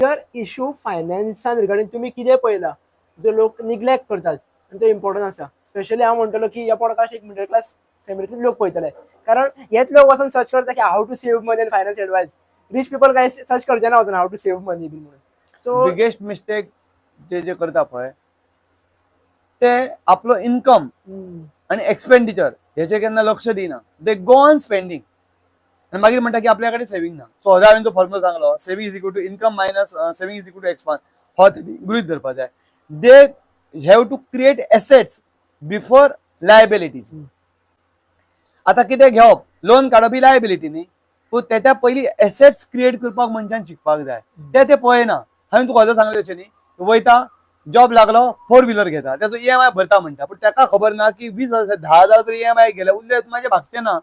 Issue फायनान्सान regarding तुम्ही कितें पळयला जो लोक निग्लेक्ट करतात आणि तो इम्पॉर्टंट आसा. स्पेशली हांव म्हणटलो की ह्या पॉडकास्ट एक मिडल क्लास फॅमिलीतले लोक पळयतले, कारण हेच लोक वचून सर्च करता की how to save money and finance advice. Rich people काय सर्च करचे ना वचून how to save money B म्हणून. सो बिगेस्ट मिस्टेक जे जे करता पळय ते आपलो इन्कम आणि एक्सपेंडिचर हेचे केन्ना लक्ष दिना. दे गो ऑन स्पेंडिंग आणि मागीर म्हणटा की आपल्याकडे सेव्हिंग ना. सो हो हांवें जो फॉर्म्युला सांगलो, saving is equal to income minus saving is equal to expense, हो गृहीत धरपा जाय. They have to create assets before liabilities. आता कितें घेवप, लोन काडप ही लायबिलिटी न्ही, पूण त्याच्या पयलीं एसेट्स क्रिएट करपाक मनशान शिकपाक जाय. ते पळयना. हांवें तुका खबर सांगलें तशें न्ही, वयता जॉब लागलो 4 व्हीलर घेता, त्याचो EMI भरता म्हणटा, पूण ताका खबर ना की 20,000 10,000 जर EMI गेले उरले माझे भागचे ना.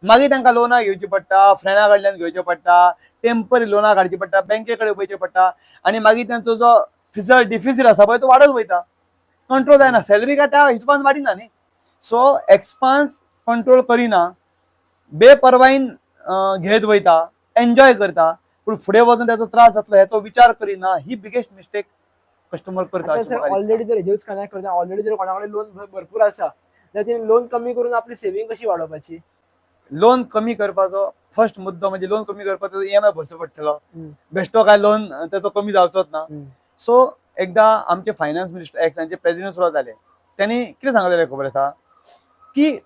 मागीर तांकां लोनां घेवची पडटा, फ्रेंडा कडल्यान घेवचे पडटा, टेम्पररी लोनां काडची पडटा, बँके कडेन वयचे पडटा आनी मागीर तांचो जो फिजल डिफिसीट आसा पळय तो वाडत वयता. कंट्रोल जायना. सॅलरी काय त्या हिशोबान वाडिना न्ही. सो एक्सपान्स कंट्रोल करिना, बेपरवाईन घेत वयता, एन्जॉय करता, पूण फुडें वचून त्याचो त्रास जातलो हेचो विचार करिना. ही बिगेस्ट मिस्टेक कस्टमर करता. ऑलरेडी जर हेजेच कनेक्ट करता, ऑलरेडी जर कोणाकडे लोन भरपूर आसा जाल्यार ती लोन कमी करून आपली सेव्हिंग कशी वाडोवपाची. लोन कमी करपाचो फर्स्ट मुद्दो म्हणजे लोन कमी करपाचो EMI भरचो पडटलो. बेश्टो काय लोन त्याचो कमी जावचोच ना. सो एकदा आमचे फायनान्स मिनिस्टर एक्सांचे प्रेसिडेंट सुद्धा झाले, त्यांनी कितें सांगलेलें खबर आसा की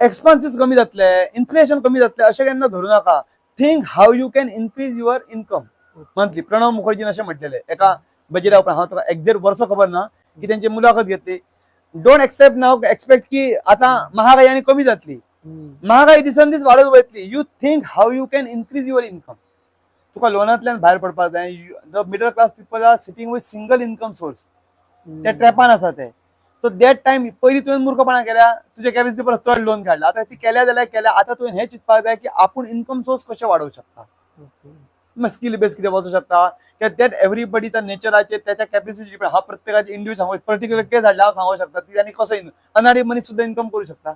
एक्सपेन्सीस कमी जातले, इन्फ्लेशन कमी जातले अशें केन्ना धरू नाका. Think how you can increase your income monthly. Pranab मुखर्जीन अशें म्हटलेलें एका बजेटा उपरांत. हांव तुका एक्झॅक्ट वर्स खबर ना की त्यांची मुलाखत घेतली. डोंट एक्सपेक्ट की आता महागाई आनी कमी जातली. महागाई दिसन दीस वाडत वयतली. You think how you can increase your income. तुका लोनांतल्यान भायर पडपाक जाय. The middle class people are sitting with single income source. ते ट्रॅपान आसा ते. सो दॅट टायम पयलीं तुवें मूर्खपणां केल्या, तुजे कॅपॅसिटी परस चड लोन काडला. आतां ती केल्या जाल्यार केल्या. आतां तुवें हें चिंतपाक जाय की आपूण इन्कम सोर्स कशें वाडोवंक शकता. स्कील बेस कितें वचूंक शकता, दॅट एव्हरीबडीचा नेचराचेर त्याच्या कॅपॅसिटी हा प्रत्येकाचे इंडिव्हिज्युअल सांगू. पर्टिक्युलर केस हाडल्यार हांव सांगू शकता ती आनी कसो अनाडी मनीस सुद्धा इन्कम करू शकता.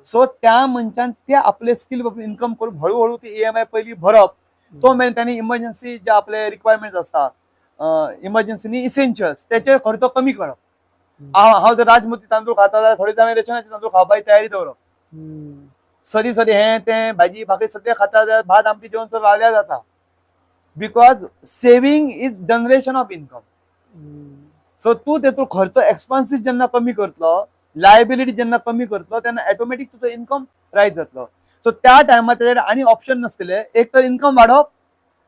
सो त्या मनशान ते आपले स्कील वापरून इन्कम करून हळूहळू ती EMI पयलीं भरप. तो मेरेन त्यांनी इमर्जन्सी जे आपले रिक्वायरमेंट आसता, इमर्जन्सी इसेन्शियल्स त्याचे खर्च कमी करप. हांव जर राजमती तांदूळ खाता जाल्यार थोडे हांवें रेशनाचे तांदूळ खावपाची तयारी दवरप. सदी हें तें भाजी भाकरी सद्या खाता जाल्यार भात आमटी जेवण चड रावल्या जाता. Because saving is generation of income. So तू तेतून खर्च एक्सपेन्सीस जेन्ना कमी करतलो, लायबिलिटी जेन्ना कमी करतलो, तेन्ना ऑटोमॅटिक तुजो इन्कम रायज जातलो. सो त्या टायमार तेजेर आनी ऑप्शन नासतले. एक तर इन्कम वाडप,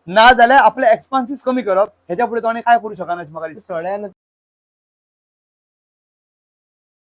ना जाल्यार आपले एक्सपेन्सीस कमी करप. हेच्या फुडें तो आनी काय करू शकना अशें म्हाका दिसता.